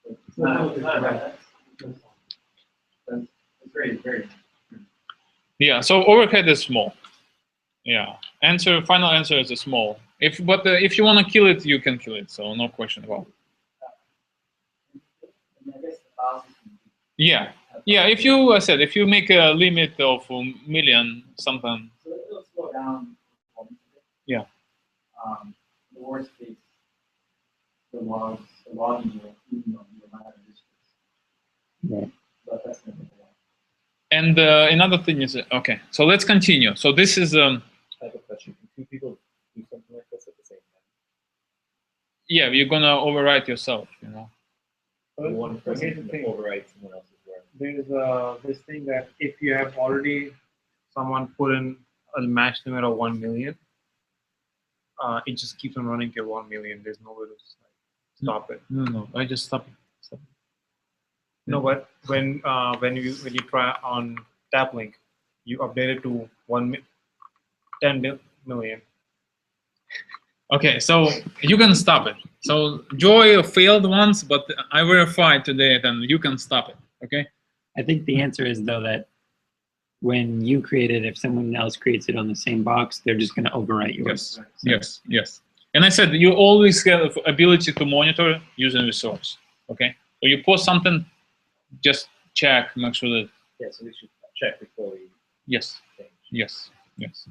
It's not bad. It's very, very. Yeah. So overhead is small. Yeah. Final answer is a small. If you want to kill it, you can kill it. So no question about it. I guess the process can be. Yeah. Yeah. If you make a limit of a million something. So it'll slow down. Yeah. The worst case the logs, the logging will include the amount of districts. Right. But that's not the one. And another thing is, okay, so let's continue. So this is, I have a question. Can two people do something like this at the same time? yeah, you're gonna overwrite yourself, you know. One person here's the can thing. overwrite someone else's work. There's this thing that if you have already someone put in a match limit of 1 million, it just keeps on running till 1 million. There's no way to stop it. No, I just stop it. No, but when you try on TapLink, you update it to 10 million. Okay, so you can stop it. So Joy failed once, but I verified today, then you can stop it. Okay. I think the answer is though that when you create it, if someone else creates it on the same box, they're just going to overwrite yours. Yes. Yes. And I said you always have ability to monitor using resource. Okay. So you post something, just check, make sure that. Yeah, so we should check before we Yes. change. Yes. Yes.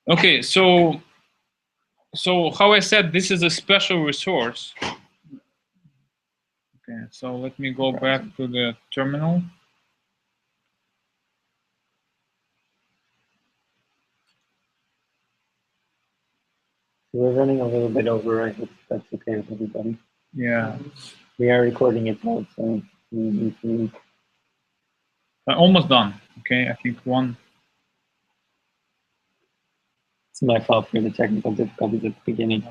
Okay. So how I said, this is a special resource. Okay. So let me go back to the terminal. We're running a little bit over. I hope that's okay with everybody. Yeah. We are recording it though, so we need to. Almost done. Okay. I think one. It's my fault for the technical difficulties at the beginning.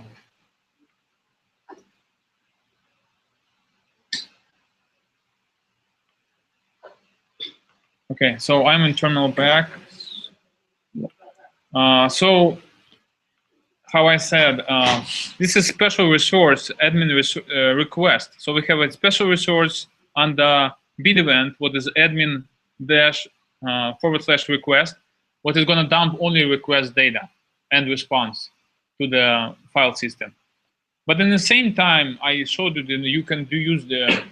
Okay, so I'm in terminal back. So how I said, this is special resource admin request. So we have a special resource under bid event, what is admin dash / request, what is going to dump only request data and response to the file system. But in the same time, I showed you that you can use the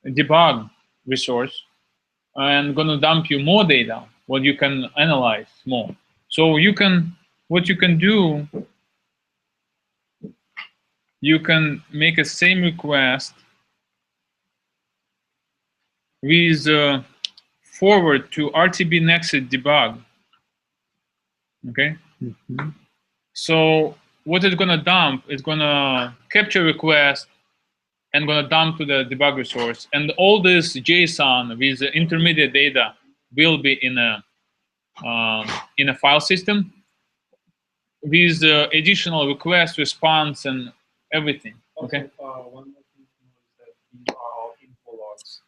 debug resource and gonna dump you more data, what you can analyze more. So you can, what you can do, you can make a same request with forward to RTB Nexus debug. Okay. Mm-hmm. So what it's gonna dump is gonna capture request and gonna dump to the debug resource, and all this JSON with the intermediate data will be in a file system with additional request, response, and everything. Okay. Also, one more thing to know is that these are all info logs.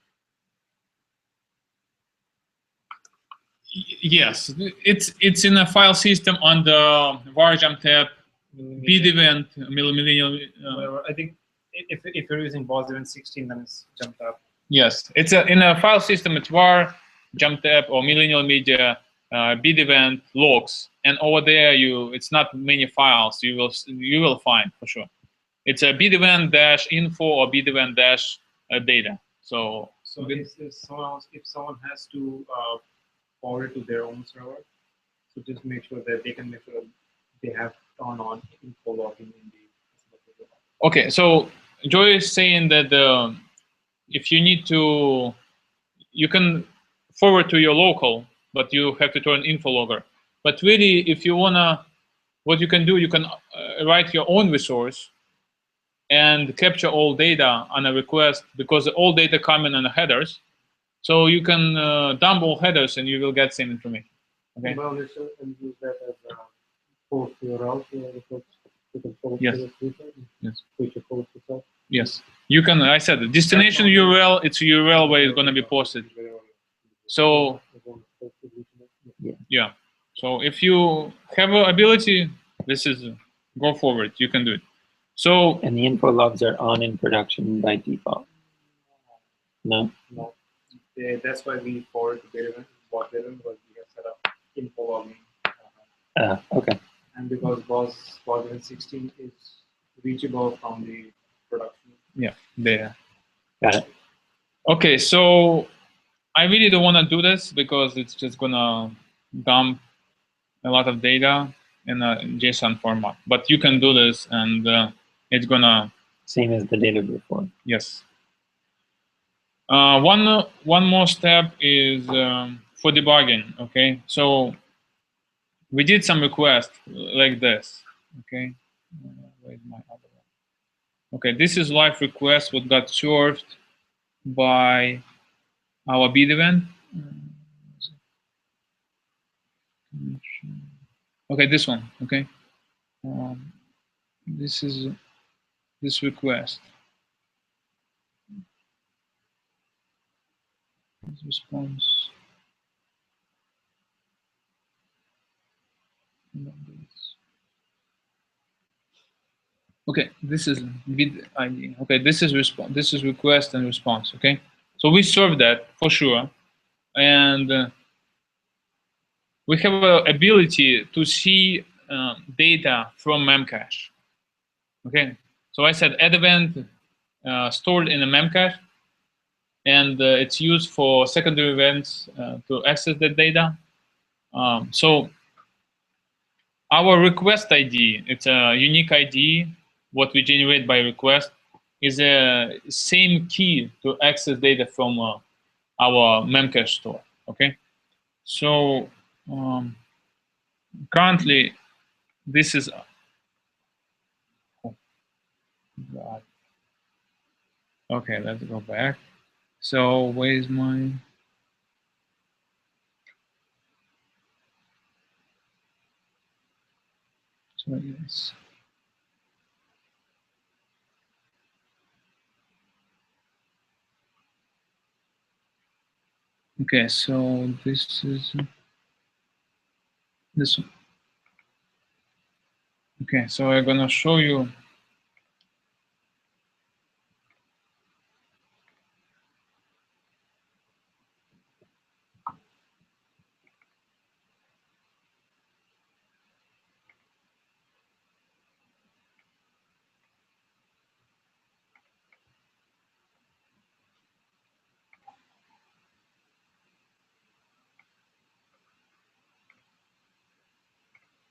Yes, it's in a file system on the var jump tab, bid event, millennial. Whatever. I think if you're using BOS event 16, then it's jumped up. Yes, it's in a file system. It's var jump tab or millennial media bid event logs, and over there it's not many files. You will find for sure. It's a bid event dash info or bid event dash data. So if someone has to forward to their own server, so just make sure that they can make sure they have turned on info logging in the. Okay, so Joy is saying that if you need to, you can forward to your local, but you have to turn info logger. But really, if you wanna, what you can do, you can write your own resource and capture all data on a request, because all data come in the headers. So you can dump all headers and you will get same information. Okay. Well, and use that as a post URL Yes. Yes. Which post yourself. Yes. You can. I said the destination URL. It's a URL where it's going to be posted. So yeah. So if you have an ability, this is go forward. You can do it. So and the info logs are on in production by default. No. No. That's why we forward to bid event, BOS event, because we have set up info logging. Okay. And because BOS event 16 is reachable from the production. Yeah, there. Got it. Okay, so I really don't want to do this because it's just gonna dump a lot of data in a JSON format. But you can do this, and it's gonna Same as the data before. Yes. One more step is for debugging. Okay, so we did some requests like this. Okay, where's my other one? Okay, this is live request what got served by our bid event. Okay, this one. Okay, this is this request. This response. Okay, this is bid ID. Okay, this is response. This is request and response. Okay, so we serve that for sure, and we have an ability to see data from Memcache. Okay, so I said add event stored in a Memcache, and it's used for secondary events to access the data. So our request ID, it's a unique ID. What we generate by request is a same key to access data from our Memcache store. Okay, so currently this is. Oh, God. Okay, let's go back. So where is my? So yes. Okay, so this is this one. Okay, so I'm gonna show you.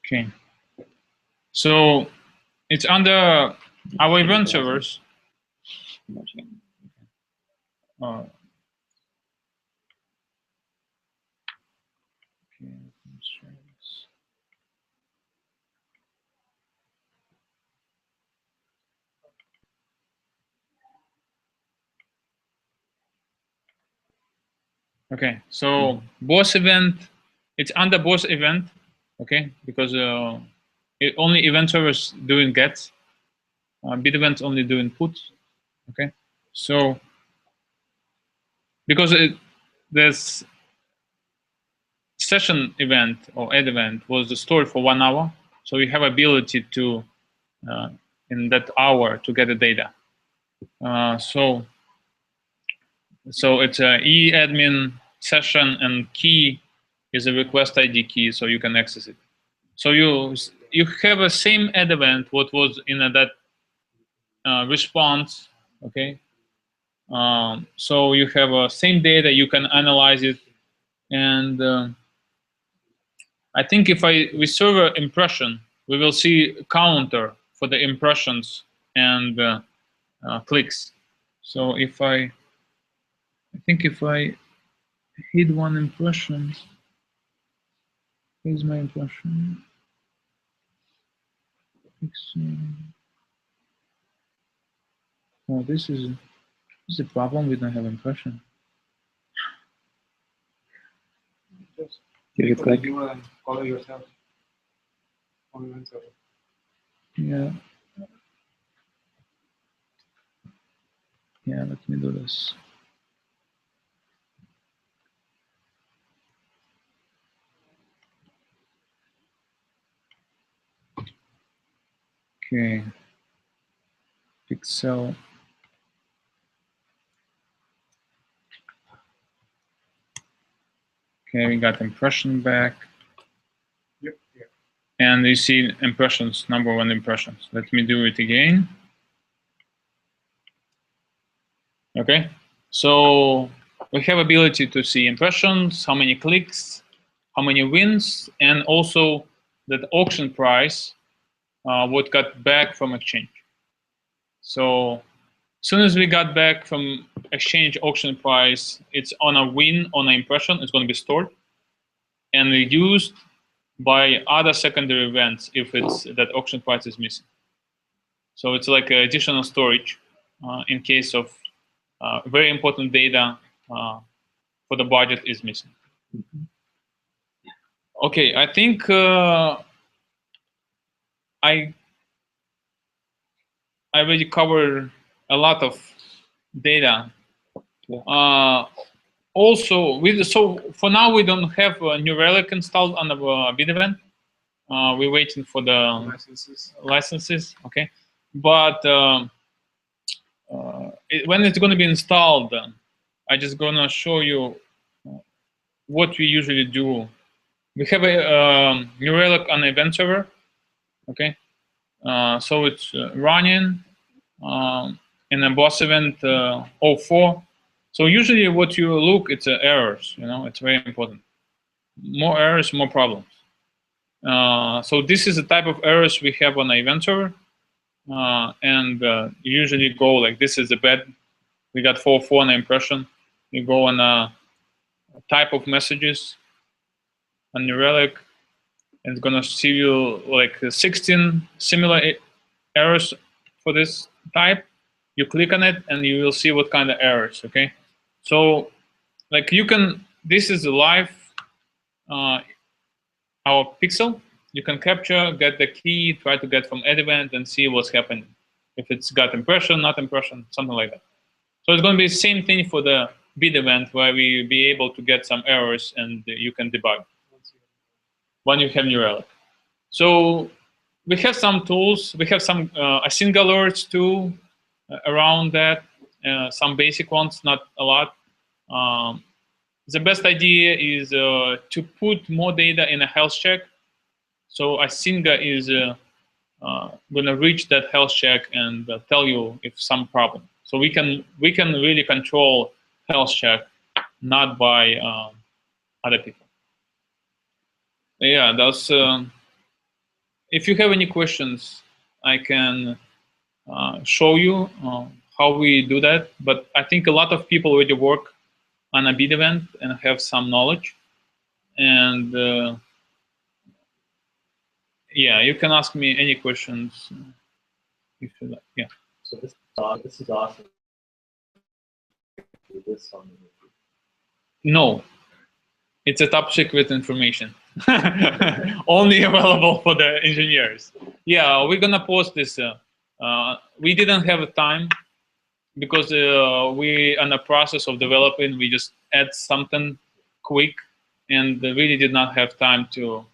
Okay, so it's under our event servers. Okay, let's try this. Okay, so boss event, it's under boss event, okay, because only event servers doing gets, bit events only doing puts, okay. So because this session event or add event was stored for 1 hour, so you have ability to in that hour to get the data. So it's a e-admin session, and key is a request ID key, so you can access it. So you have a same add event what was in that response, okay. So you have a same data, you can analyze it, and I think if we serve an impression, we will see a counter for the impressions and clicks. So if I think if I hit one impression, here's my impression. Oh, this is a problem. We don't have impression. Just Did you click? You and color yourself. On event server. Yeah. Yeah, let me do this. Okay. Pixel. Okay, we got impression back. Yep. Yeah. And you see impressions, number 1 impressions. Let me do it again. Okay, so we have ability to see impressions, how many clicks, how many wins, and also that auction price, what got back from exchange. So as soon as we got back from exchange auction price, it's on a win on an impression. It's going to be stored and reduced by other secondary events if it's that auction price is missing. So it's like additional storage in case of very important data for the budget is missing. Okay, I think I already covered a lot of data. Also, so for now we don't have a New Relic installed on the bid event. We're waiting for the licenses. Okay, but when it's going to be installed, I'm just gonna show you what we usually do. We have a New Relic on event server. Okay, so it's running in a boss event 04. So usually what you look, it's errors. You know, it's very important. More errors, more problems. So this is the type of errors we have on the event server. And usually go like this is the bad. We got 404 on the impression. You go on a type of messages on New Relic. And it's gonna see you like 16 similar errors for this type. You click on it and you will see what kind of errors. Okay, so like you can. This is live. Our pixel. You can capture, get the key, try to get from add event, and see what's happening. If it's got impression, not impression, something like that. So it's going to be the same thing for the bid event, where we be able to get some errors and you can debug when you have New Relic. So we have some tools. We have some async alerts too around that. Some basic ones, not a lot. The best idea is to put more data in a health check. So async is going to reach that health check and tell you if some problem. So we can really control health check, not by other people. Yeah, that's. If you have any questions, I can show you how we do that. But I think a lot of people already work on a bid event and have some knowledge. And yeah, you can ask me any questions if you like. Yeah. So this is awesome. This on No, it's a top secret information. Only available for the engineers. Yeah, we're gonna post this. We didn't have time because we in the process of developing. We just add something quick, and really did not have time to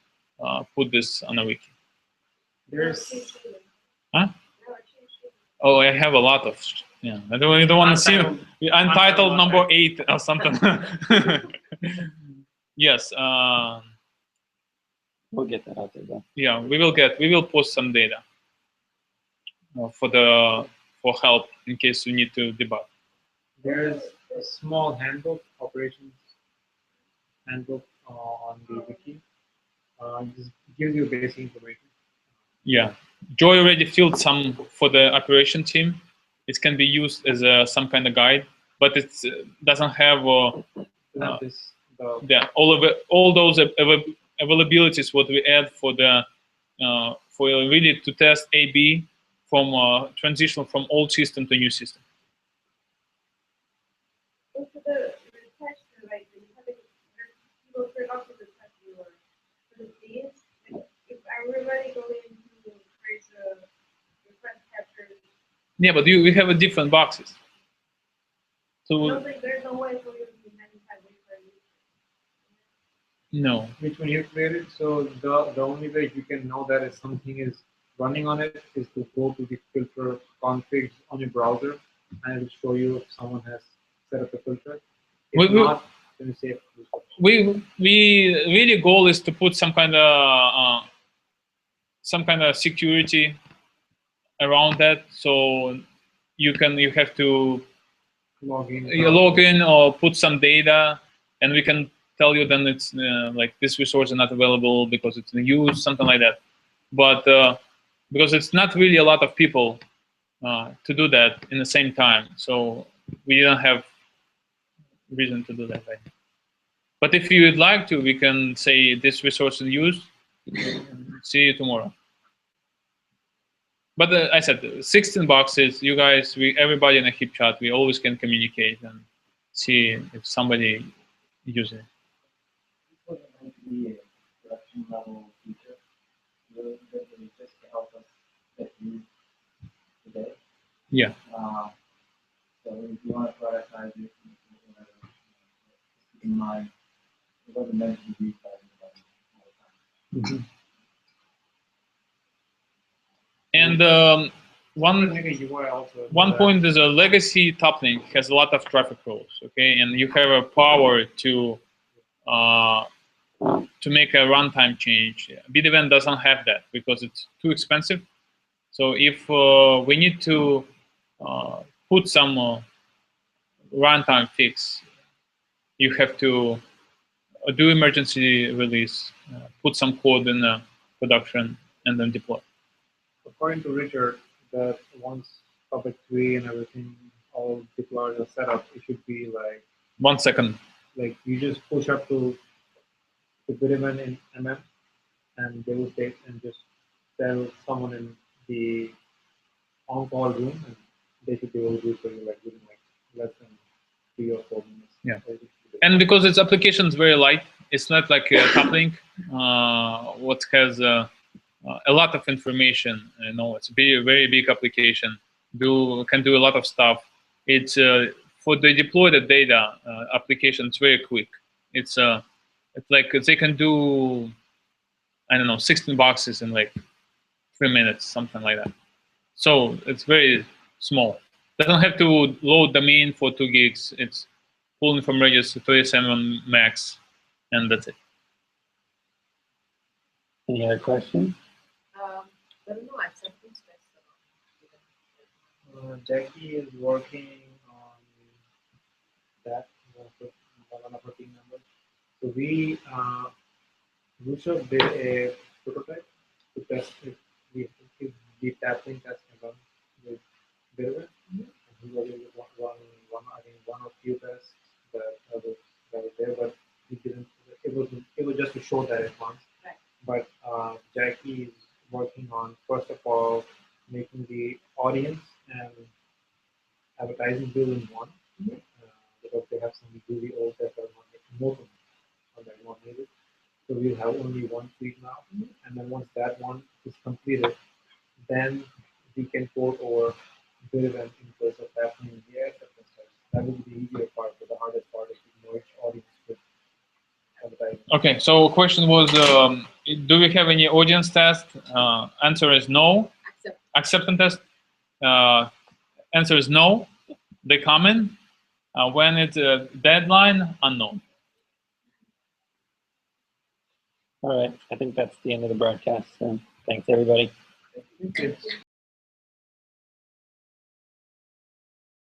put this on a wiki. There's Huh? Oh, I have a lot of. Yeah, I don't want to see Untitled number 8 or something. Yes. We'll get that out there though. Yeah, we will post some data for help in case you need to debug. There's a small handbook, operations handbook on the wiki. Just gives you basic information. Yeah, Joy already filled some for the operation team. It can be used as some kind of guide, but it doesn't have all those availabilities what we add for the for really to test A/B from transition from old system to new system. So for the test, like you have people turn off the test viewer for the feeds. If everybody go into create a request capture. Yeah, but we have a different boxes. So There's no way for you to be 95 ways for no. Which one you created? So the only way you can know that if something is running on it is to go to the filter configs on your browser, and it will show you if someone has set up a filter. If not, then you say we really goal is to put some kind of security around that, so you have to log in or put some data, and we can tell you then it's like this resource is not available because it's in use, something like that. But because it's not really a lot of people to do that in the same time. So we don't have reason to do that right now. But if you would like to, we can say this resource is used. See you tomorrow. But I said 16 boxes. You guys, everybody in a HIP chat, we always can communicate and see if somebody uses it. This wasn't meant to be a production level feature. Really, just to help us get used today. Yeah. So if you want to prioritize it, whatever, just keep in mind, it wasn't meant to be used by everybody all the time. And one point point is a legacy top link has a lot of traffic flows, okay, and you have a power to make a runtime change. Bitevent doesn't have that because it's too expensive. So if we need to put some runtime fix, you have to do emergency release, put some code in production, and then deploy. According to Richard, that once public tree and everything all deployed or set up, it should be like 1 second. like you just push up to Bitterman in MM, and they will take and just tell someone in the on-call room, and they should be able to do it for you like within like less than 3 or 4 minutes. Yeah. And because its application is very light, it's not like a top link, what has a lot of information. You know, it's a very big application. Can do a lot of stuff. It's for the deployed data application. It's very quick. It's like they can do, I don't know, 16 boxes in like 3 minutes, something like that. So it's very small. They don't have to load the main for 2 gigs. It's pulling from Redis to 37 max, and that's it. Any other questions? But no acceptance test. Jackie is working on that, one of our team members. So we should did a prototype to test if the tapping test can run with Bitterman. And he was able to run I think one or few tests that was there, but he didn't. It was just to show that it runs. Right. But Jackie is working on, first of all, making the audience and advertising bill in one, because they have some really old that are not most of them are like not needed. So we'll have only one tweet now, and then once that one is completed, then we can port over Bitterman in place of happening the acceptance test. That will be the easier part, but the hardest part is to merge audience with advertising. Okay, so question was, do we have any audience test? Answer is no. Acceptance test? Answer is no. They come in. When it's a deadline, unknown. All right, I think that's the end of the broadcast. So thanks, everybody. Thank you.